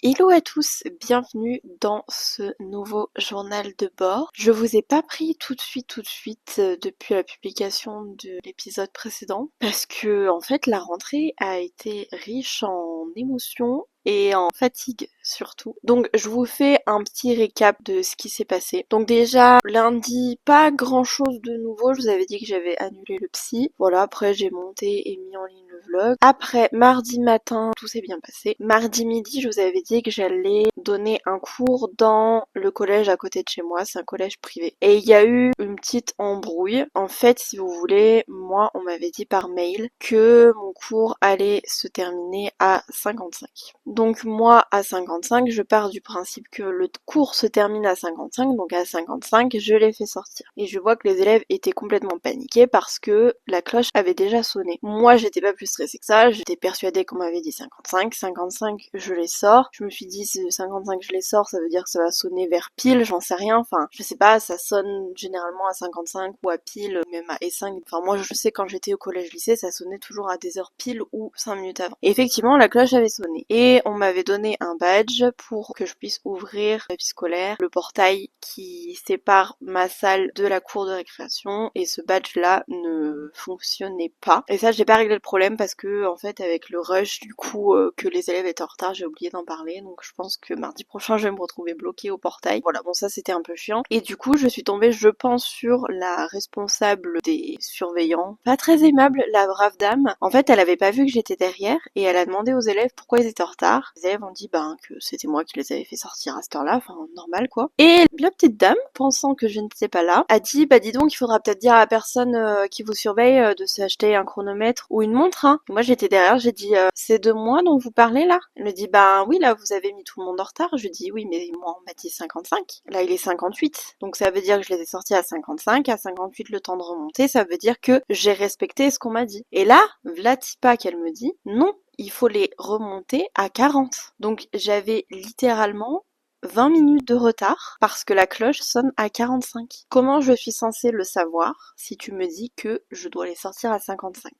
Hello à tous, bienvenue dans ce nouveau journal de bord. Je vous ai pas pris tout de suite depuis la publication de l'épisode précédent parce que en fait la rentrée a été riche en émotions et en fatigue surtout. Donc je vous fais un petit récap de ce qui s'est passé. Donc déjà lundi, pas grand chose de nouveau, je vous avais dit que j'avais annulé le psy. Voilà, après j'ai monté et mis en ligne le vlog. Après mardi matin, tout s'est bien passé. Mardi midi, je vous avais dit que j'allais donner un cours dans le collège à côté de chez moi, c'est un collège privé. Et il y a eu une petite embrouille. En fait, si vous voulez, moi on m'avait dit par mail que mon cours allait se terminer à 55. Donc moi, à 55, je pars du principe que le cours se termine à 55, donc à 55, je les fais sortir. Et je vois que les élèves étaient complètement paniqués parce que la cloche avait déjà sonné. Moi, j'étais pas plus stressée que ça, j'étais persuadée qu'on m'avait dit 55. 55, je les sors. Je me suis dit, si 55, je les sors, ça veut dire que ça va sonner vers pile, j'en sais rien. Enfin, je sais pas, ça sonne généralement à 55 ou à pile, même à E5. Enfin, moi, je sais quand j'étais au collège-lycée, ça sonnait toujours à des heures pile ou 5 minutes avant. Et effectivement, la cloche avait sonné. Et on m'avait donné un badge pour que je puisse ouvrir la vie scolaire, le portail qui sépare ma salle de la cour de récréation, et ce badge là ne fonctionnait pas. Et ça, j'ai pas réglé le problème parce que en fait avec le rush du coup que les élèves étaient en retard, j'ai oublié d'en parler, donc je pense que mardi prochain je vais me retrouver bloquée au portail. Voilà, bon ça c'était un peu chiant. Et du coup je suis tombée, je pense, sur la responsable des surveillants, pas très aimable, la brave dame. En fait elle avait pas vu que j'étais derrière et elle a demandé aux élèves pourquoi ils étaient en retard. Les élèves ont dit que c'était moi qui les avais fait sortir à cette heure-là, enfin normal quoi. Et la petite dame, pensant que je n'étais pas là, a dit dis donc il faudra peut-être dire à la personne qui vous surveille de s'acheter un chronomètre ou une montre, hein. Moi j'étais derrière, j'ai dit c'est de moi dont vous parlez là? Elle me dit oui là vous avez mis tout le monde en retard. Je lui dis oui mais moi on m'a dit 55, là il est 58, donc ça veut dire que je les ai sortis à 55, à 58 le temps de remonter, ça veut dire que j'ai respecté ce qu'on m'a dit. Et là, Vlatipa qu'elle me dit non, il faut les remonter à 40. Donc j'avais littéralement 20 minutes de retard parce que la cloche sonne à 45. Comment je suis censée le savoir si tu me dis que je dois les sortir à 55?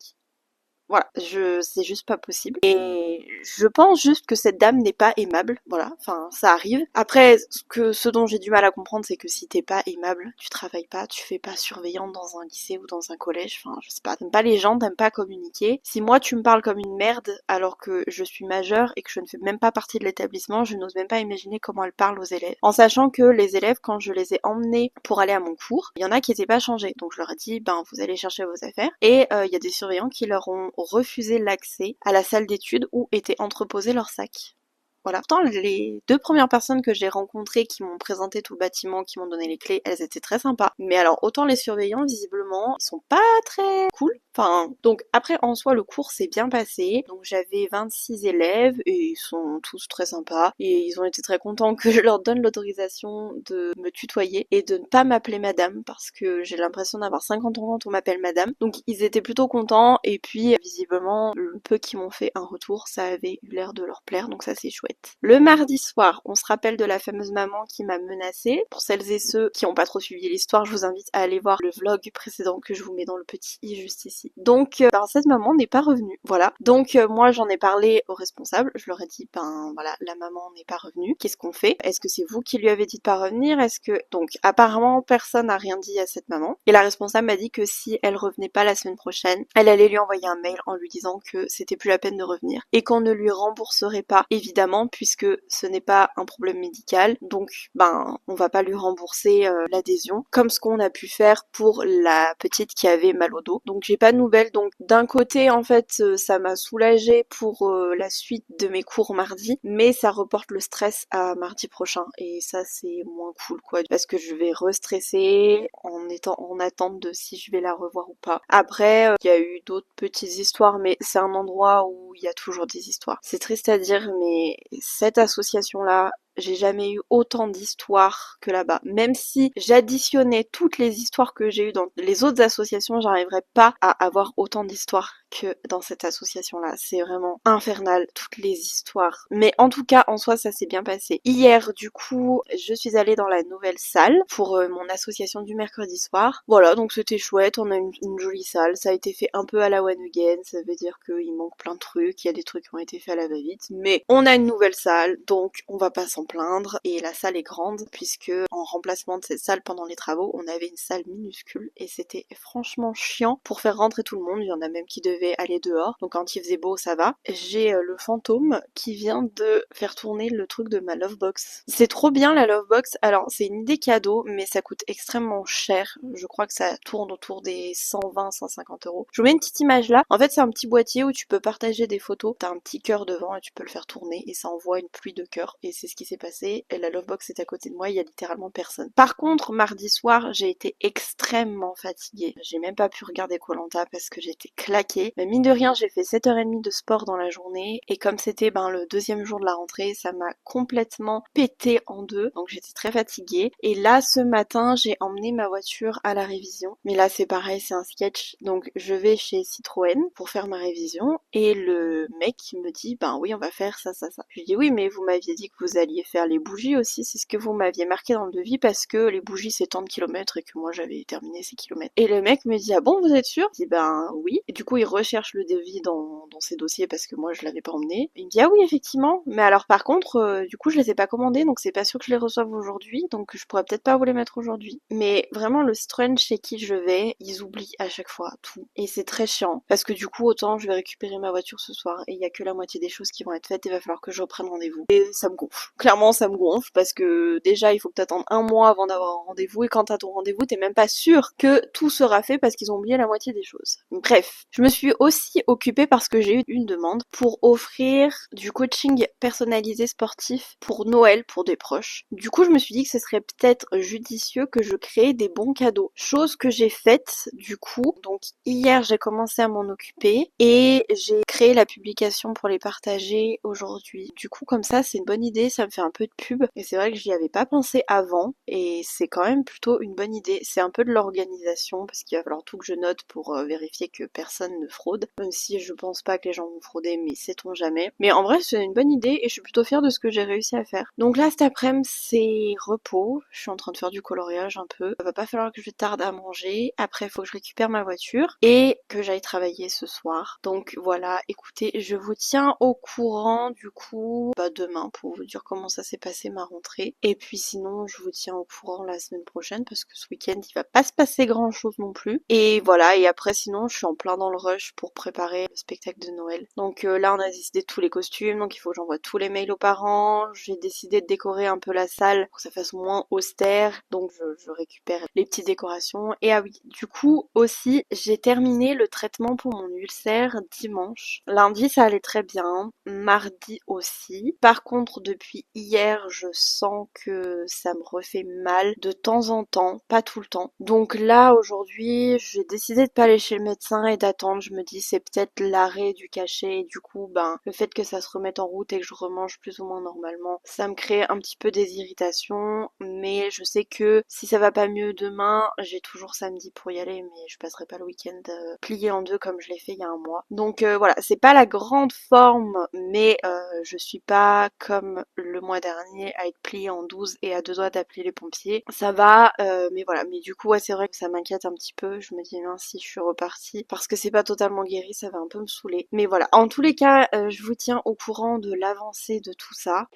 Voilà, c'est juste pas possible. Et je pense juste que cette dame n'est pas aimable, voilà, enfin, ça arrive. Après, ce dont j'ai du mal à comprendre, c'est que si t'es pas aimable, tu travailles pas, tu fais pas surveillante dans un lycée ou dans un collège, enfin, je sais pas, t'aimes pas les gens, t'aimes pas communiquer. Si moi tu me parles comme une merde alors que je suis majeure et que je ne fais même pas partie de l'établissement, je n'ose même pas imaginer comment elle parle aux élèves. En sachant que les élèves, quand je les ai emmenés pour aller à mon cours, il y en a qui étaient pas changés. Donc je leur ai dit, vous allez chercher vos affaires. Et il y a des surveillants qui leur ont refusé l'accès à la salle d'études où étaient entreposés leurs sacs. Voilà. Pourtant, les deux premières personnes que j'ai rencontrées qui m'ont présenté tout le bâtiment, qui m'ont donné les clés, elles étaient très sympas. Mais alors, autant les surveillants, visiblement, ils sont pas très cool. Enfin, donc après, en soi, le cours s'est bien passé. Donc j'avais 26 élèves et ils sont tous très sympas. Et ils ont été très contents que je leur donne l'autorisation de me tutoyer et de ne pas m'appeler madame parce que j'ai l'impression d'avoir 50 ans quand on m'appelle madame. Donc ils étaient plutôt contents et puis visiblement, le peu qui m'ont fait un retour, ça avait eu l'air de leur plaire, donc ça c'est chouette. Le mardi soir, on se rappelle de la fameuse maman qui m'a menacée. Pour celles et ceux qui n'ont pas trop suivi l'histoire, je vous invite à aller voir le vlog précédent que je vous mets dans le petit i juste ici. Donc cette maman n'est pas revenue, voilà. Donc moi j'en ai parlé aux responsables, je leur ai dit voilà, la maman n'est pas revenue, qu'est-ce qu'on fait? Est-ce que c'est vous qui lui avez dit de pas revenir? Est-ce que... Donc apparemment personne n'a rien dit à cette maman. Et la responsable m'a dit que si elle revenait pas la semaine prochaine, elle allait lui envoyer un mail en lui disant que c'était plus la peine de revenir et qu'on ne lui rembourserait pas, évidemment, puisque ce n'est pas un problème médical. Donc on va pas lui rembourser l'adhésion, comme ce qu'on a pu faire pour la petite qui avait mal au dos. Donc j'ai pas de nouvelles. Donc d'un côté en fait ça m'a soulagée pour la suite de mes cours mardi, mais ça reporte le stress à mardi prochain et ça c'est moins cool quoi, parce que je vais restresser en étant en attente de si je vais la revoir ou pas. Après il y a eu d'autres petites histoires, mais c'est un endroit où il y a toujours des histoires. C'est triste à dire, mais cette association là j'ai jamais eu autant d'histoires que là-bas. Même si j'additionnais toutes les histoires que j'ai eues dans les autres associations, j'arriverais pas à avoir autant d'histoires que dans cette association-là. C'est vraiment infernal, toutes les histoires. Mais en tout cas, en soi, ça s'est bien passé. Hier, du coup, je suis allée dans la nouvelle salle pour mon association du mercredi soir. Voilà, donc c'était chouette, on a une jolie salle. Ça a été fait un peu à la one again, ça veut dire qu'il manque plein de trucs, il y a des trucs qui ont été faits à la va-vite. Mais on a une nouvelle salle, donc on va pas s'en plaindre. Et la salle est grande, puisque en remplacement de cette salle pendant les travaux, on avait une salle minuscule et c'était franchement chiant pour faire rentrer tout le monde. Il y en a même qui devaient aller dehors, donc quand il faisait beau ça va. J'ai le fantôme qui vient de faire tourner le truc de ma Lovebox. C'est trop bien la Lovebox. Alors c'est une idée cadeau, mais ça coûte extrêmement cher. Je crois que ça tourne autour des 120-150 euros. Je vous mets une petite image là. En fait c'est un petit boîtier où tu peux partager des photos. T'as un petit cœur devant et tu peux le faire tourner et ça envoie une pluie de cœurs. Et c'est ce qui s'est passé. Et la Lovebox est à côté de moi, il y a littéralement personne. Par contre, mardi soir, j'ai été extrêmement fatiguée. J'ai même pas pu regarder koh parce que j'étais claquée. Mais mine de rien, j'ai fait 7h30 de sport dans la journée et comme c'était le deuxième jour de la rentrée, ça m'a complètement pété en deux. Donc j'étais très fatiguée. Et là, ce matin, j'ai emmené ma voiture à la révision. Mais là, c'est pareil, c'est un sketch. Donc je vais chez Citroën pour faire ma révision et le mec me dit oui, on va faire ça, ça, ça. Je lui dis oui, mais vous m'aviez dit que vous alliez faire les bougies aussi, c'est ce que vous m'aviez marqué dans le devis parce que les bougies c'est tant de kilomètres et que moi j'avais terminé ces kilomètres. Et le mec me dit ah bon, vous êtes sûr? Je dis oui. Et du coup il recherche le devis dans ses dossiers parce que moi je l'avais pas emmené. Il me dit ah oui effectivement, mais alors par contre du coup je les ai pas commandés donc c'est pas sûr que je les reçoive aujourd'hui donc je pourrais peut-être pas vous les mettre aujourd'hui. Mais vraiment le Citroën chez qui je vais, ils oublient à chaque fois tout et c'est très chiant parce que du coup autant je vais récupérer ma voiture ce soir et il y a que la moitié des choses qui vont être faites et il va falloir que je reprenne rendez-vous. Et ça me gonfle. Clairement ça me gonfle parce que déjà il faut que t'attendes un mois avant d'avoir un rendez-vous et quand t'as ton rendez-vous t'es même pas sûr que tout sera fait parce qu'ils ont oublié la moitié des choses. Bref, je me suis aussi occupée parce que j'ai eu une demande pour offrir du coaching personnalisé sportif pour Noël pour des proches. Du coup je me suis dit que ce serait peut-être judicieux que je crée des bons cadeaux. Chose que j'ai faite du coup. Donc hier j'ai commencé à m'en occuper et j'ai créé la publication pour les partager aujourd'hui. Du coup comme ça c'est une bonne idée, ça me fait un peu de pub et c'est vrai que j'y avais pas pensé avant et c'est quand même plutôt une bonne idée. C'est un peu de l'organisation parce qu'il va falloir tout que je note pour vérifier que personne ne fraude, même si je pense pas que les gens vont frauder mais sait-on jamais. Mais en vrai c'est une bonne idée et je suis plutôt fière de ce que j'ai réussi à faire. Donc là cet après-midi c'est repos, je suis en train de faire du coloriage un peu. Il va pas falloir que je tarde à manger, après il faut que je récupère ma voiture et que j'aille travailler ce soir. Donc voilà, écoutez, je vous tiens au courant du coup demain pour vous dire comment ça s'est passé ma rentrée. Et puis sinon je vous tiens au courant la semaine prochaine parce que ce week-end il va pas se passer grand chose non plus. Et voilà, et après sinon je suis en plein dans le rush pour préparer le spectacle de Noël. Donc là on a décidé de tous les costumes, donc il faut que j'envoie tous les mails aux parents. J'ai décidé de décorer un peu la salle pour que ça fasse moins austère. Donc je récupère les petites décorations. Et ah oui, du coup aussi j'ai terminé le traitement pour mon ulcère dimanche. Lundi ça allait très bien, mardi aussi. Par contre depuis hier je sens que ça me refait mal de temps en temps, pas tout le temps. Donc là aujourd'hui j'ai décidé de pas aller chez le médecin et d'attendre. Je me dis c'est peut-être l'arrêt du cachet et du coup le fait que ça se remette en route et que je remange plus ou moins normalement, ça me crée un petit peu des irritations. Mais je sais que si ça va pas mieux demain, j'ai toujours samedi pour y aller, mais je passerai pas le week-end plié en deux comme je l'ai fait il y a un mois. Donc voilà, c'est pas la grande forme, mais je suis pas comme le mois dernier à être pliée en 12 et à deux doigts d'appeler les pompiers. Ça va, mais voilà. Mais du coup, ouais, c'est vrai que ça m'inquiète un petit peu. Je me dis, mince, si je suis repartie, parce que c'est pas totalement guéri, ça va un peu me saouler. Mais voilà, en tous les cas, je vous tiens au courant de l'avancée de tout ça.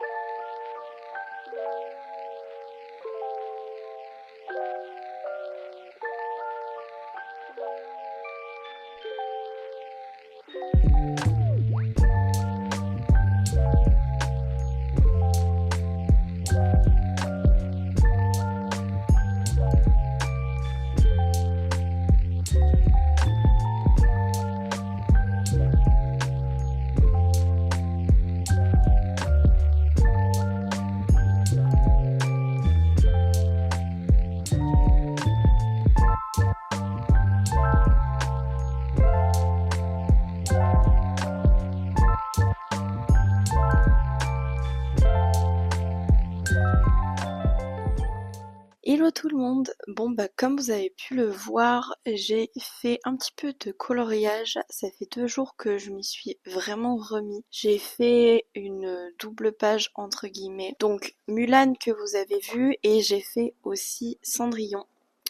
Hello tout le monde! Bon bah comme vous avez pu le voir, j'ai fait un petit peu de coloriage. Ça fait 2 jours que je m'y suis vraiment remis. J'ai fait une double page entre guillemets. Donc Mulan que vous avez vu et j'ai fait aussi Cendrillon.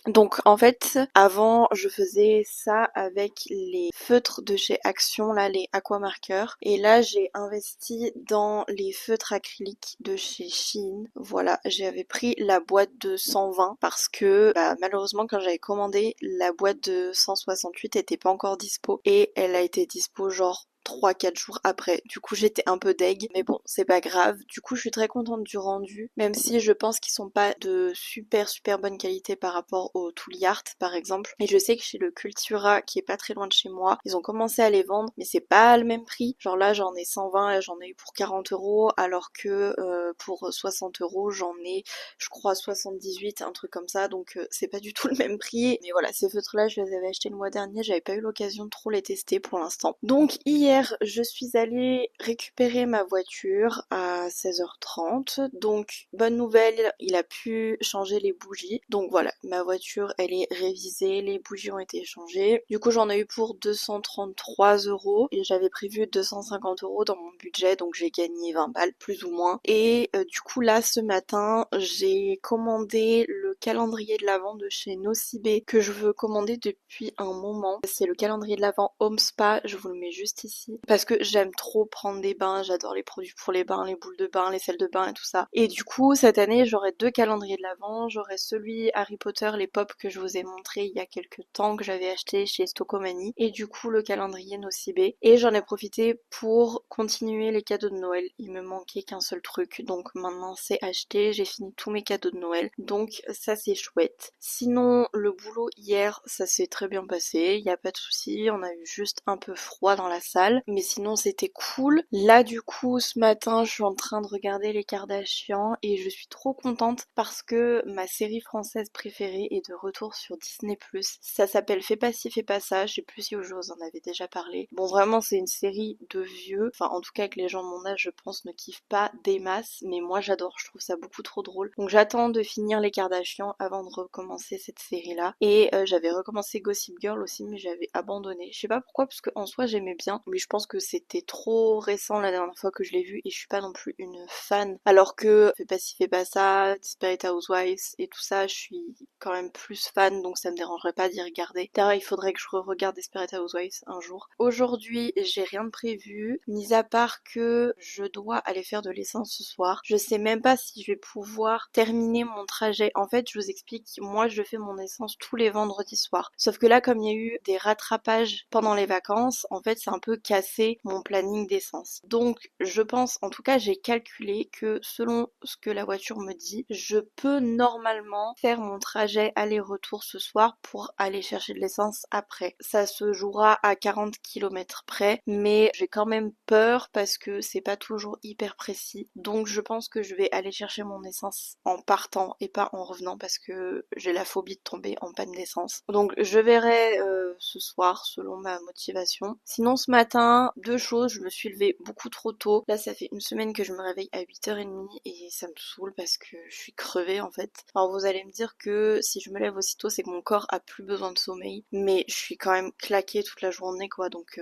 Donc en fait, avant je faisais ça avec les feutres de chez Action, là les aquamarqueurs. Et là j'ai investi dans les feutres acryliques de chez Shein. Voilà, j'avais pris la boîte de 120 parce que malheureusement quand j'avais commandé, la boîte de 168 était pas encore dispo. Et elle a été dispo genre 3-4 jours après. Du coup j'étais un peu deg, mais bon c'est pas grave. Du coup je suis très contente du rendu, même si je pense qu'ils sont pas de super bonne qualité par rapport au Tooly Art par exemple. Et je sais que chez le Cultura qui est pas très loin de chez moi, ils ont commencé à les vendre, mais c'est pas le même prix. Genre là j'en ai 120, là j'en ai eu pour 40 €, alors que pour 60 € j'en ai je crois 78, un truc comme ça, donc c'est pas du tout le même prix. Mais voilà, ces feutres là je les avais achetés le mois dernier, j'avais pas eu l'occasion de trop les tester pour l'instant. Donc hier je suis allée récupérer ma voiture à 16h30. Donc bonne nouvelle, il a pu changer les bougies. Donc voilà, ma voiture elle est révisée, les bougies ont été changées. Du coup j'en ai eu pour 233 € et j'avais prévu 250 € dans mon budget, donc j'ai gagné 20 balles plus ou moins. Et du coup là ce matin j'ai commandé le calendrier de l'Avent de chez Nocibé que je veux commander depuis un moment. C'est le calendrier de l'Avent Home Spa, je vous le mets juste ici parce que j'aime trop prendre des bains, j'adore les produits pour les bains, les boules de bain, les sels de bain et tout ça. Et du coup cette année j'aurai 2 calendriers de l'Avent, j'aurai celui Harry Potter, les pop que je vous ai montré il y a quelques temps que j'avais acheté chez Stocomanie, et du coup le calendrier Nocibé. Et j'en ai profité pour continuer les cadeaux de Noël. Il me manquait qu'un seul truc, donc maintenant c'est acheté, j'ai fini tous mes cadeaux de Noël, donc ça c'est chouette. Sinon le boulot hier ça s'est très bien passé, il n'y a pas de souci, on a eu juste un peu froid dans la salle, mais sinon c'était cool. Là du coup ce matin je suis en train de regarder les Kardashians et je suis trop contente parce que ma série française préférée est de retour sur Disney+. Ça s'appelle Fais pas ci, fais pas ça, je sais plus si je vous en avais déjà parlé. Bon vraiment c'est une série de vieux, enfin en tout cas que les gens de mon âge je pense ne kiffent pas des masses, mais moi j'adore, je trouve ça beaucoup trop drôle. Donc j'attends de finir les Kardashians avant de recommencer cette série là. Et j'avais recommencé Gossip Girl aussi mais j'avais abandonné. Je sais pas pourquoi parce qu'en soi j'aimais bien, mais je pense que c'était trop récent la dernière fois que je l'ai vu et je suis pas non plus une fan. Alors que Fais pas ci, fais pas ça, Desperate Housewives et tout ça, je suis quand même plus fan, donc ça me dérangerait pas d'y regarder. D'ailleurs il faudrait que je re-regarde Desperate Housewives un jour. Aujourd'hui j'ai rien de prévu, mis à part que je dois aller faire de l'essence ce soir. Je sais même pas si je vais pouvoir terminer mon trajet. En fait je vous explique, moi je fais mon essence tous les vendredis soirs. Sauf que là comme il y a eu des rattrapages pendant les vacances, en fait c'est un peu cassé mon planning d'essence. Donc je pense, en tout cas j'ai calculé que selon ce que la voiture me dit, je peux normalement faire mon trajet aller-retour ce soir pour aller chercher de l'essence après. Ça se jouera à 40 km près, mais j'ai quand même peur parce que c'est pas toujours hyper précis. Donc je pense que je vais aller chercher mon essence en partant et pas en revenant parce que j'ai la phobie de tomber en panne d'essence. Donc je verrai ce soir selon ma motivation. Sinon ce matin, deux choses, je me suis levée beaucoup trop tôt. Là ça fait une semaine que je me réveille à 8h30 et ça me saoule parce que je suis crevée en fait. Alors vous allez me dire que si je me lève aussitôt c'est que mon corps a plus besoin de sommeil, mais je suis quand même claquée toute la journée quoi, donc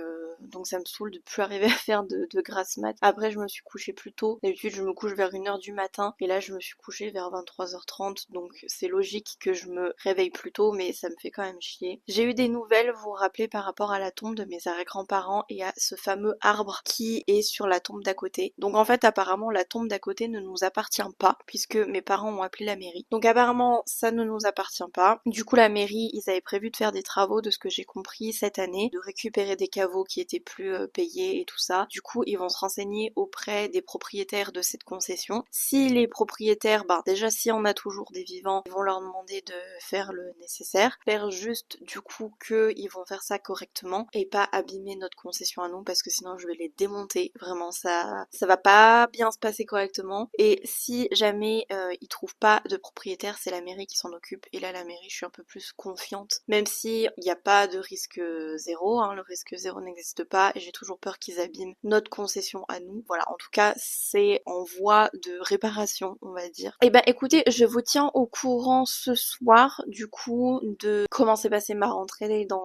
ça me saoule de plus arriver à faire de grasses mat. Après je me suis couchée plus tôt, d'habitude je me couche vers 1h du matin et là je me suis couchée vers 23h30, donc c'est logique que je me réveille plus tôt, mais ça me fait quand même chier. J'ai eu des nouvelles, vous vous rappelez, par rapport à la tombe de mes arrière-grands-parents et à ce fameux arbre qui est sur la tombe d'à côté. Donc en fait apparemment la tombe d'à côté ne nous appartient pas puisque mes parents ont appelé la mairie. Donc apparemment ça ne nous appartient pas. Du coup la mairie ils avaient prévu de faire des travaux, de ce que j'ai compris, cette année, de récupérer des caveaux qui étaient plus payés et tout ça. Du coup ils vont se renseigner auprès des propriétaires de cette concession. Si les propriétaires, déjà si on a toujours des vivants, ils vont leur demander de faire le nécessaire, faire juste du coup qu'ils vont faire ça correctement et pas abîmer notre concession à nous parce que sinon je vais les démonter. Vraiment ça va pas bien se passer correctement. Et si jamais ils trouvent pas de propriétaire, c'est la mairie qui s'en occupe. Et là la mairie je suis un peu plus confiante, même si il n'y a pas de risque zéro, hein, le risque zéro n'existe pas et j'ai toujours peur qu'ils abîment notre concession à nous. Voilà, en tout cas c'est en voie de réparation on va dire. Et écoutez, je vous tiens au courant ce soir du coup de comment s'est passée ma rentrée dans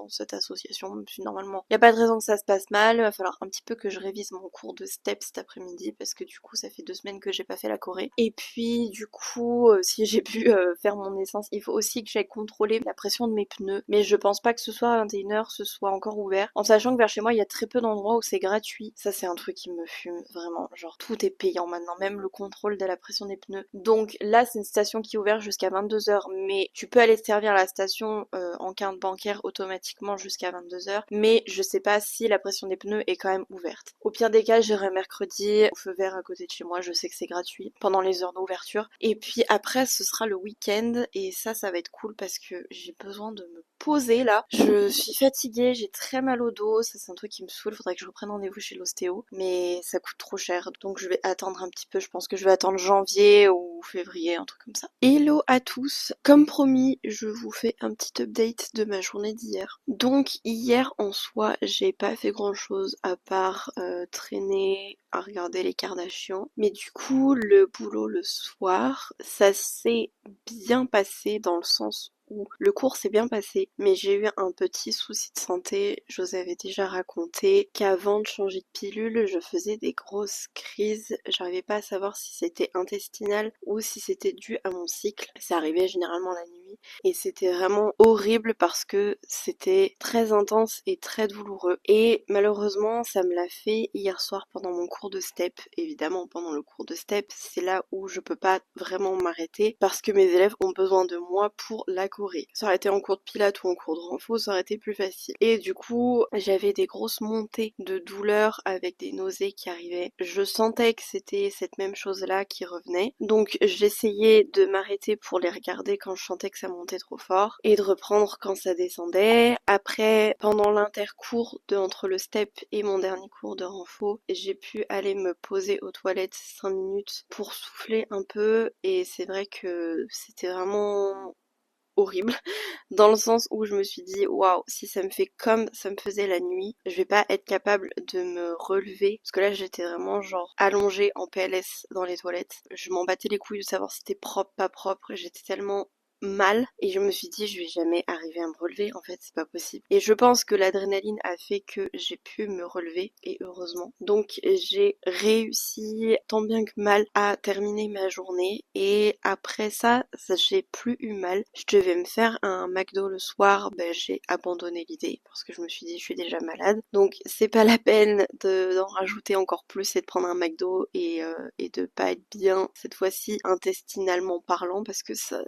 cette association. Même si normalement il n'y a pas de raison que ça se passe mal, il va falloir un petit peu que je révise mon cours de step cet après-midi parce que du coup ça fait 2 semaines que j'ai pas fait la choré. Et puis du coup si j'ai pu faire mon essence, il faut aussi que j'aille contrôler la pression de mes pneus, mais je pense pas que ce soit à 21h ce soit encore ouvert, en sachant que vers chez moi il y a très peu d'endroits où c'est gratuit. Ça c'est un truc qui me fume vraiment, genre tout est payant maintenant, même le contrôle de la pression des pneus. Donc là c'est une station qui est ouverte jusqu'à 22h, mais tu peux aller te servir à la station en carte bancaire automatiquement jusqu'à 22h, mais je sais pas si la pression des pneus est quand même ouverte. Au pire des cas j'irai mercredi au feu vert à côté de chez moi, je sais que c'est gratuit pendant les heures d'ouverture. Et puis après ce sera le week-end et ça va être cool parce que j'ai besoin de me poser là. Je suis fatiguée, j'ai très mal au dos, ça c'est un truc qui me saoule, faudrait que je reprenne rendez-vous chez l'ostéo, mais ça coûte trop cher donc je vais attendre un petit peu, je pense que je vais attendre janvier ou février, un truc comme ça. Hello à tous, comme promis je vous fais un petit update de ma journée d'hier. Donc hier en soi j'ai pas fait grand chose à part traîner à regarder les Kardashians, mais du coup le boulot le soir ça s'est bien passé dans le sens où le cours s'est bien passé, mais j'ai eu un petit souci de santé. Je vous avais déjà raconté qu'avant de changer de pilule, je faisais des grosses crises. J'arrivais pas à savoir si c'était intestinal ou si c'était dû à mon cycle. Ça arrivait généralement la nuit et c'était vraiment horrible parce que c'était très intense et très douloureux. Et malheureusement, ça me l'a fait hier soir pendant mon cours de step. Évidemment, pendant le cours de step, c'est là où je peux pas vraiment m'arrêter parce que mes élèves ont besoin de moi pour la choré. Ça aurait été en cours de pilates ou en cours de renfo, ça aurait été plus facile. Et du coup, j'avais des grosses montées de douleur avec des nausées qui arrivaient. Je sentais que c'était cette même chose-là qui revenait. Donc j'essayais de m'arrêter pour les regarder quand je sentais que ça montait trop fort et de reprendre quand ça descendait. Après, pendant l'intercours entre le step et mon dernier cours de renfo, j'ai pu aller me poser aux toilettes 5 minutes pour souffler un peu et c'est vrai que c'était vraiment horrible dans le sens où je me suis dit waouh, si ça me fait comme ça me faisait la nuit, je vais pas être capable de me relever parce que là j'étais vraiment genre allongée en PLS dans les toilettes. Je m'en battais les couilles de savoir si c'était propre pas propre, j'étais tellement mal et je me suis dit je vais jamais arriver à me relever, en fait c'est pas possible. Et je pense que l'adrénaline a fait que j'ai pu me relever et heureusement. Donc j'ai réussi tant bien que mal à terminer ma journée et après ça j'ai plus eu mal. Je devais me faire un McDo le soir, ben j'ai abandonné l'idée parce que je me suis dit je suis déjà malade donc c'est pas la peine d'en rajouter encore plus et de prendre un McDo et de pas être bien cette fois-ci intestinalement parlant parce que ça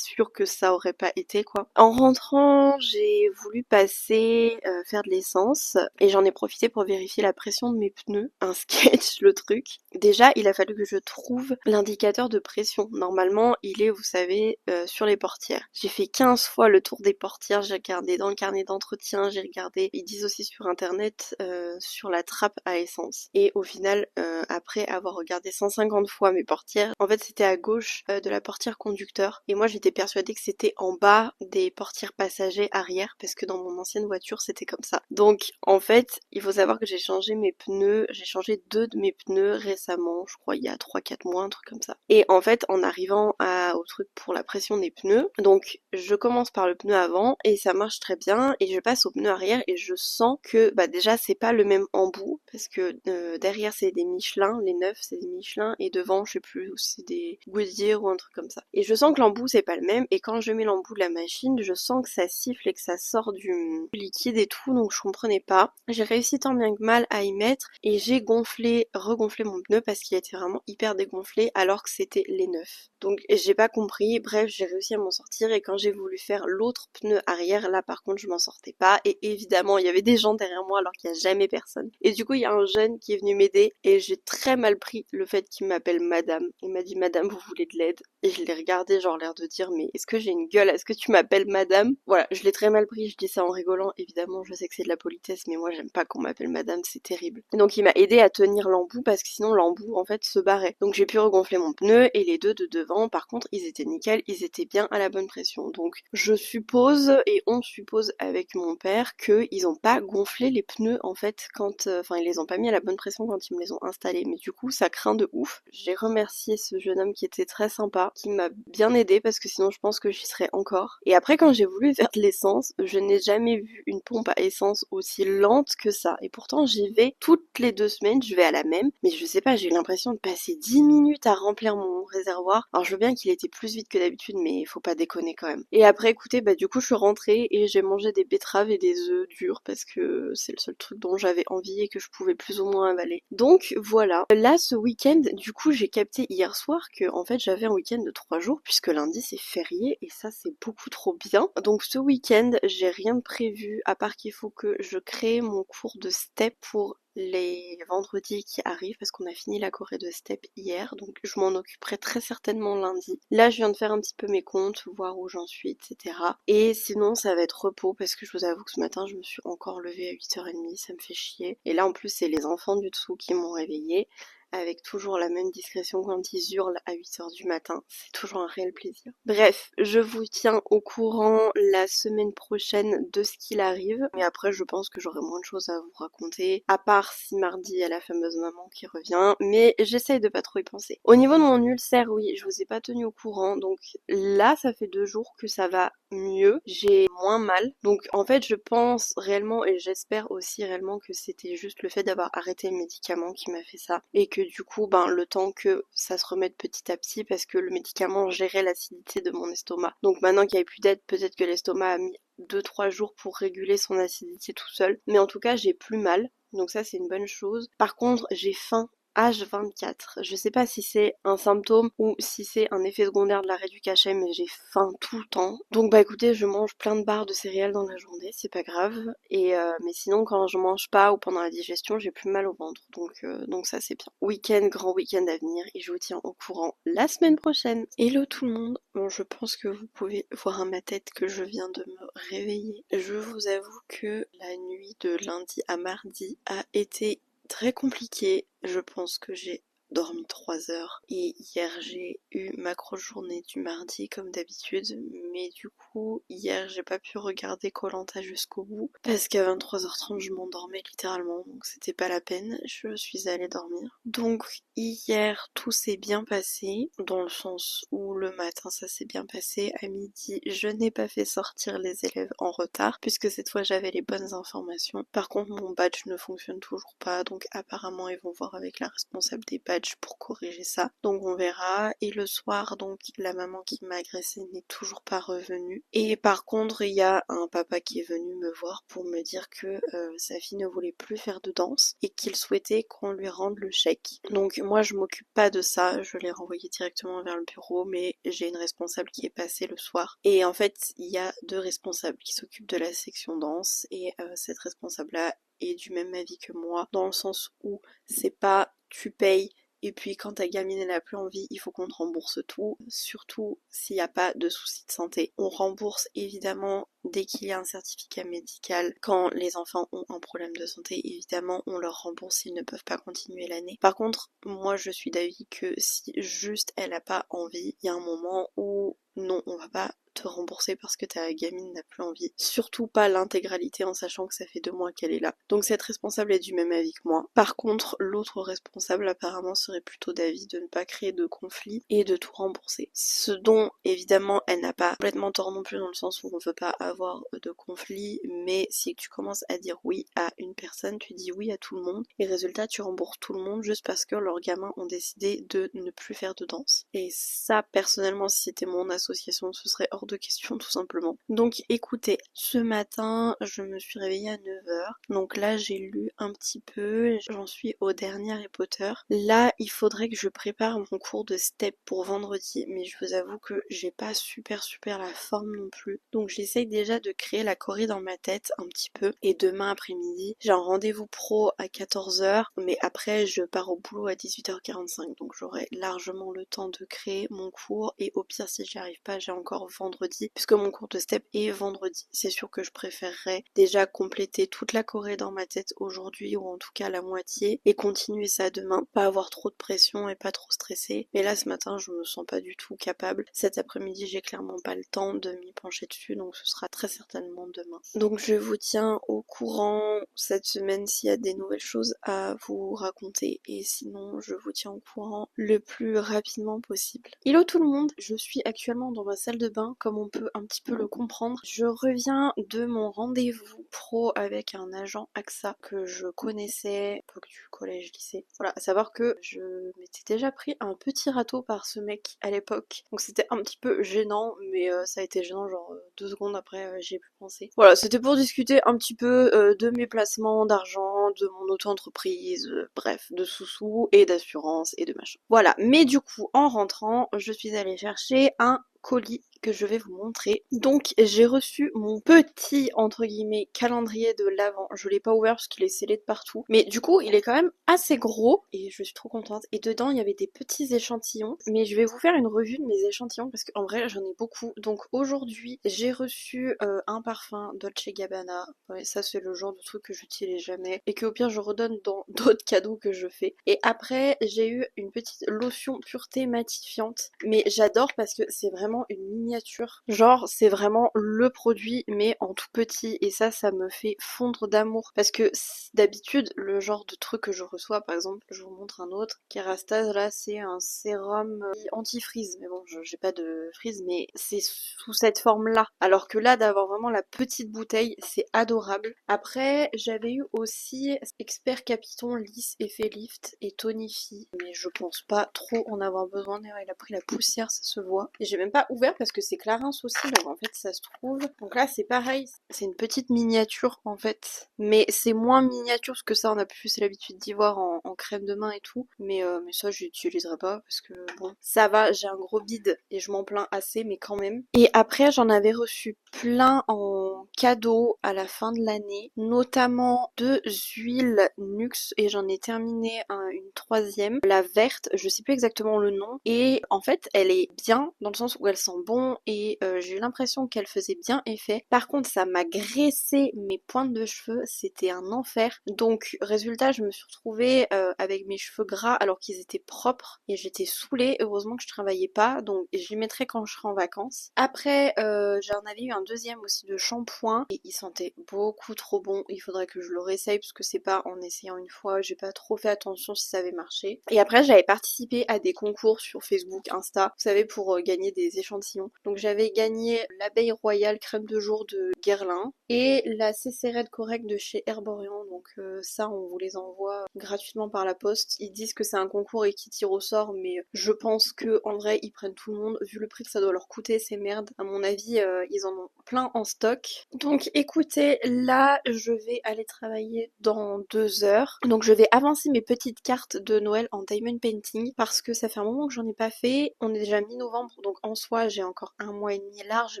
sûr que ça aurait pas été quoi. En rentrant, j'ai voulu passer faire de l'essence et j'en ai profité pour vérifier la pression de mes pneus. Un sketch le truc. Déjà, il a fallu que je trouve l'indicateur de pression. Normalement, il est, vous savez, sur les portières. J'ai fait 15 fois le tour des portières, j'ai regardé dans le carnet d'entretien, j'ai regardé, ils disent aussi sur internet, sur la trappe à essence. Et au final, après avoir regardé 150 fois mes portières, en fait c'était à gauche de la portière conducteur et moi j'étais persuadée que c'était en bas des portières passagers arrière parce que dans mon ancienne voiture c'était comme ça. Donc en fait il faut savoir que j'ai changé mes pneus, j'ai changé 2 de mes pneus récemment, je crois il y a 3-4 mois, un truc comme ça. Et en fait en arrivant au truc pour la pression des pneus, donc je commence par le pneu avant et ça marche très bien et je passe au pneu arrière et je sens que bah déjà c'est pas le même embout parce que derrière c'est des Michelin, les neufs c'est des Michelin et devant je sais plus, c'est des Goodyear ou un truc comme ça. Et je sens que l'embout c'est pas le même et quand je mets l'embout de la machine je sens que ça siffle et que ça sort du liquide et tout donc je comprenais pas. J'ai réussi tant bien que mal à y mettre et j'ai regonflé mon pneu parce qu'il était vraiment hyper dégonflé alors que c'était les neufs. Donc j'ai pas compris, bref j'ai réussi à m'en sortir et quand j'ai voulu faire l'autre pneu arrière là par contre je m'en sortais pas et évidemment il y avait des gens derrière moi alors qu'il y a jamais personne. Et du coup il y a un jeune qui est venu m'aider et j'ai très mal pris le fait qu'il m'appelle madame. Il m'a dit madame vous voulez de l'aide et je l'ai regardé genre l'air de dire dire mais est-ce que j'ai une gueule, est-ce que tu m'appelles madame? Voilà, je l'ai très mal pris, je dis ça en rigolant, évidemment je sais que c'est de la politesse mais moi j'aime pas qu'on m'appelle madame, c'est terrible. Donc il m'a aidé à tenir l'embout parce que sinon l'embout en fait se barrait. Donc j'ai pu regonfler mon pneu et les deux de devant par contre ils étaient nickel, ils étaient bien à la bonne pression. Donc je suppose et on suppose avec mon père qu'ils ont pas gonflé les pneus en fait quand, enfin ils les ont pas mis à la bonne pression quand ils me les ont installés, mais du coup ça craint de ouf. J'ai remercié ce jeune homme qui était très sympa, qui m'a bien aidé parce que sinon je pense que j'y serais encore. Et après quand j'ai voulu faire de l'essence, je n'ai jamais vu une pompe à essence aussi lente que ça. Et pourtant j'y vais toutes les 2 semaines, je vais à la même, mais je sais pas, j'ai eu l'impression de passer 10 minutes à remplir mon réservoir. Alors je veux bien qu'il était plus vite que d'habitude, mais faut pas déconner quand même. Et après écoutez, bah du coup je suis rentrée et j'ai mangé des betteraves et des œufs durs parce que c'est le seul truc dont j'avais envie et que je pouvais plus ou moins avaler. Donc voilà. Là ce week-end, du coup j'ai capté hier soir que en fait j'avais un week-end de 3 jours puisque lundi c'est férié et ça c'est beaucoup trop bien. Donc ce week-end j'ai rien de prévu à part qu'il faut que je crée mon cours de step pour les vendredis qui arrivent parce qu'on a fini la choré de step hier, donc je m'en occuperai très certainement lundi. Là je viens de faire un petit peu mes comptes, voir où j'en suis, etc. Et sinon ça va être repos parce que je vous avoue que ce matin je me suis encore levée à 8h30, ça me fait chier. Et là en plus c'est les enfants du dessous qui m'ont réveillée, avec toujours la même discrétion quand ils hurlent à 8h du matin. C'est toujours un réel plaisir. Bref, je vous tiens au courant la semaine prochaine de ce qu'il arrive. Mais après, je pense que j'aurai moins de choses à vous raconter. À part si mardi, il y a la fameuse maman qui revient. Mais j'essaye de pas trop y penser. Au niveau de mon ulcère, oui, je vous ai pas tenu au courant. Donc là, ça fait 2 jours que ça va mieux. J'ai moins mal. Donc en fait, je pense réellement et j'espère aussi réellement que c'était juste le fait d'avoir arrêté le médicament qui m'a fait ça. Et que du coup, ben, le temps que ça se remette petit à petit parce que le médicament gérait l'acidité de mon estomac. Donc maintenant qu'il n'y avait plus d'aide, peut-être que l'estomac a mis 2-3 jours pour réguler son acidité tout seul. Mais en tout cas, j'ai plus mal. Donc ça, c'est une bonne chose. Par contre, j'ai faim H24. Je sais pas si c'est un symptôme ou si c'est un effet secondaire de l'arrêt du cachet, mais j'ai faim tout le temps. Donc bah écoutez, je mange plein de barres de céréales dans la journée, c'est pas grave. Et mais sinon quand je mange pas ou pendant la digestion, j'ai plus mal au ventre. Donc ça c'est bien. Week-end, grand week-end à venir et je vous tiens au courant la semaine prochaine. Hello tout le monde. Bon, je pense que vous pouvez voir à ma tête que je viens de me réveiller. Je vous avoue que la nuit de lundi à mardi a été très compliqué. Je pense que j'ai dormi 3 heures et hier j'ai eu ma grosse journée du mardi comme d'habitude, mais du coup hier j'ai pas pu regarder koh jusqu'au bout parce qu'à 23h30 je m'endormais littéralement, donc c'était pas la peine, je suis allée dormir. Donc hier tout s'est bien passé dans le sens où le matin ça s'est bien passé, à midi je n'ai pas fait sortir les élèves en retard puisque cette fois j'avais les bonnes informations. Par contre mon badge ne fonctionne toujours pas, donc apparemment ils vont voir avec la responsable des badges pour corriger ça, donc on verra. Et le soir, donc la maman qui m'a agressée n'est toujours pas revenue, et par contre il y a un papa qui est venu me voir pour me dire que sa fille ne voulait plus faire de danse et qu'il souhaitait qu'on lui rende le chèque. Donc moi je m'occupe pas de ça, je l'ai renvoyé directement vers le bureau, mais j'ai une responsable qui est passée le soir, et en fait il y a 2 responsables qui s'occupent de la section danse, et cette responsable là est du même avis que moi, dans le sens où c'est pas tu payes et puis quand ta gamine elle a plus envie, il faut qu'on te rembourse tout, surtout s'il n'y a pas de soucis de santé. On rembourse évidemment dès qu'il y a un certificat médical. Quand les enfants ont un problème de santé, évidemment on leur rembourse s'ils ne peuvent pas continuer l'année. Par contre, moi je suis d'avis que si juste elle a pas envie, il y a un moment où non, on va pas te rembourser parce que ta gamine n'a plus envie. Surtout pas l'intégralité en sachant que ça fait 2 mois qu'elle est là. Donc cette responsable est du même avis que moi. Par contre, l'autre responsable apparemment serait plutôt d'avis de ne pas créer de conflit et de tout rembourser. Ce dont évidemment elle n'a pas complètement tort non plus dans le sens où on veut pas avoir de conflit, mais si tu commences à dire oui à une personne, tu dis oui à tout le monde et résultat tu rembourses tout le monde juste parce que leurs gamins ont décidé de ne plus faire de danse. Et ça personnellement si c'était mon association ce serait hors hors de question tout simplement. Donc écoutez, ce matin je me suis réveillée à 9h, donc là j'ai lu un petit peu, j'en suis au dernier Harry Potter. Là il faudrait que je prépare mon cours de step pour vendredi, mais je vous avoue que j'ai pas super la forme non plus. Donc j'essaye déjà de créer la choré dans ma tête un petit peu, et demain après-midi j'ai un rendez-vous pro à 14h, mais après je pars au boulot à 18h45, donc j'aurai largement le temps de créer mon cours, et au pire si j'y arrive pas j'ai encore vendredi, puisque mon cours de step est vendredi. C'est sûr que je préférerais déjà compléter toute la choré dans ma tête aujourd'hui, ou en tout cas la moitié, et continuer ça demain, pas avoir trop de pression et pas trop stresser. Mais là ce matin je me sens pas du tout capable. Cet après-midi j'ai clairement pas le temps de m'y pencher dessus, donc ce sera très certainement demain. Donc je vous tiens au courant cette semaine s'il y a des nouvelles choses à vous raconter, et sinon je vous tiens au courant le plus rapidement possible. Hello tout le monde, je suis actuellement dans ma salle de bain, comme on peut un petit peu le comprendre. Je reviens de mon rendez-vous pro avec un agent AXA que je connaissais à l'époque du collège-lycée. Voilà, à savoir que je m'étais déjà pris un petit râteau par ce mec à l'époque, donc c'était un petit peu gênant, mais ça a été gênant genre 2 secondes après, j'y ai plus pensé. Voilà, c'était pour discuter un petit peu de mes placements d'argent, de mon auto-entreprise, bref, de sous-sous et d'assurance et de machin. Voilà, mais du coup, en rentrant, je suis allée chercher un colis que je vais vous montrer. Donc j'ai reçu mon petit entre guillemets calendrier de l'Avent. Je l'ai pas ouvert parce qu'il est scellé de partout, mais du coup il est quand même assez gros et je suis trop contente. Et dedans il y avait des petits échantillons, mais je vais vous faire une revue de mes échantillons parce qu'en vrai j'en ai beaucoup. Donc aujourd'hui j'ai reçu un parfum Dolce Gabbana. Ouais, ça c'est le genre de truc que j'utilise jamais et que au pire je redonne dans d'autres cadeaux que je fais. Et après j'ai eu une petite lotion pureté matifiante, mais j'adore parce que c'est vraiment une miniature. Genre c'est vraiment le produit mais en tout petit, et ça me fait fondre d'amour parce que d'habitude le genre de truc que je reçois, par exemple je vous montre un autre, Kerastase, là c'est un sérum anti-frise, mais bon j'ai pas de frise, mais c'est sous cette forme là, alors que là d'avoir vraiment la petite bouteille c'est adorable. Après j'avais eu aussi Expert Capiton Lisse Effet Lift et Tonifie, mais je pense pas trop en avoir besoin. D'ailleurs il a pris la poussière, ça se voit, et j'ai même pas ouvert parce que c'est Clarins aussi, donc en fait ça se trouve. Donc là c'est pareil, c'est une petite miniature en fait, mais c'est moins miniature que ça, on a plus l'habitude d'y voir en crème de main et tout, mais ça j'utiliserai pas parce que bon, ça va, j'ai un gros bide et je m'en plains assez, mais quand même. Et après j'en avais reçu plein en cadeau à la fin de l'année, notamment 2 huiles Nuxe, et j'en ai terminé une troisième, la verte, je sais plus exactement le nom, et en fait elle est bien dans le sens où elle sent bon, et j'ai eu l'impression qu'elle faisait bien effet. Par contre ça m'a graissé mes pointes de cheveux, c'était un enfer. Donc résultat je me suis retrouvée avec mes cheveux gras alors qu'ils étaient propres, et j'étais saoulée. Heureusement que je travaillais pas, donc j'y mettrai quand je serai en vacances. Après j'en avais eu un deuxième aussi de shampoing et il sentait beaucoup trop bon. Il faudrait que je le réessaye parce que c'est pas en essayant une fois, j'ai pas trop fait attention si ça avait marché. Et après j'avais participé à des concours sur Facebook, Insta, vous savez, pour gagner des échantillons. Donc j'avais gagné l'abeille royale crème de jour de Guerlain et la CC Red Correct de chez Herborian. Donc ça on vous les envoie gratuitement par la poste. Ils disent que c'est un concours et qu'ils tirent au sort, mais je pense que en vrai ils prennent tout le monde vu le prix que ça doit leur coûter ces merdes. À mon avis ils en ont plein en stock. Donc écoutez, là je vais aller travailler dans 2 heures. Donc je vais avancer mes petites cartes de Noël en diamond painting parce que ça fait un moment que j'en ai pas fait. On est déjà mi-novembre, donc en soi j'ai encore un mois et demi large,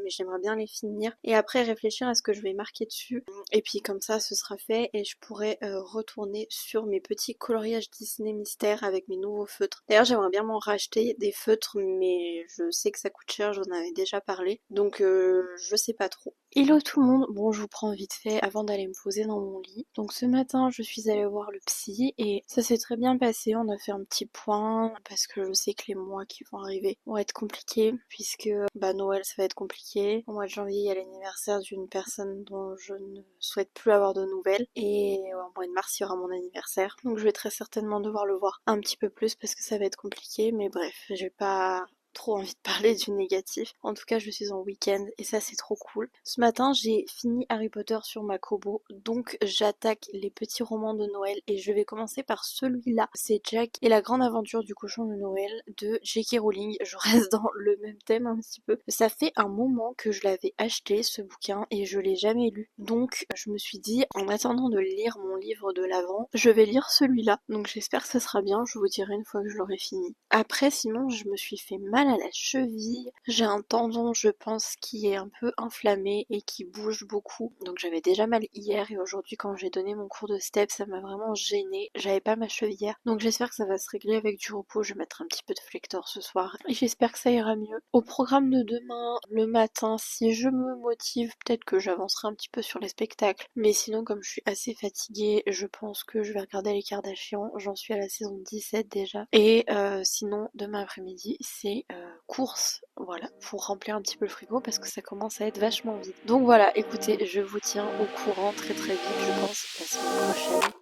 mais j'aimerais bien les finir et après réfléchir à ce que je vais marquer dessus. Et puis comme ça ce sera fait et je pourrai retourner sur mes petits coloriages Disney Mystère avec mes nouveaux feutres. D'ailleurs j'aimerais bien m'en racheter des feutres, mais je sais que ça coûte cher, j'en avais déjà parlé, donc je sais pas trop. Hello tout le monde, bon je vous prends vite fait avant d'aller me poser dans mon lit. Donc ce matin je suis allée voir le psy et ça s'est très bien passé, on a fait un petit point parce que je sais que les mois qui vont arriver vont être compliqués puisque Noël ça va être compliqué. Au mois de janvier il y a l'anniversaire d'une personne dont je ne souhaite plus avoir de nouvelles, et au mois de mars il y aura mon anniversaire. Donc je vais très certainement devoir le voir un petit peu plus parce que ça va être compliqué, mais bref, je vais pas trop envie de parler du négatif. En tout cas, je suis en week-end et ça c'est trop cool. Ce matin, j'ai fini Harry Potter sur ma Kobo, donc j'attaque les petits romans de Noël et je vais commencer par celui-là. C'est Jack et la grande aventure du cochon de Noël de J.K. Rowling. Je reste dans le même thème un petit peu. Ça fait un moment que je l'avais acheté ce bouquin et je l'ai jamais lu. Donc je me suis dit, en attendant de lire mon livre de l'avant, je vais lire celui-là. Donc j'espère que ça sera bien, je vous dirai une fois que je l'aurai fini. Après, sinon, je me suis fait mal à la cheville. J'ai un tendon, je pense, qui est un peu inflammé et qui bouge beaucoup. Donc j'avais déjà mal hier et aujourd'hui quand j'ai donné mon cours de step, ça m'a vraiment gênée. J'avais pas ma chevillère. Donc j'espère que ça va se régler avec du repos. Je vais mettre un petit peu de flector ce soir et j'espère que ça ira mieux. Au programme de demain, le matin, si je me motive, peut-être que j'avancerai un petit peu sur les spectacles. Mais sinon, comme je suis assez fatiguée, je pense que je vais regarder les Kardashians. J'en suis à la saison 17 déjà. Et sinon, demain après-midi, c'est course, voilà, pour remplir un petit peu le frigo parce que ça commence à être vachement vide. Donc voilà, écoutez, je vous tiens au courant très très vite, je pense, la semaine prochaine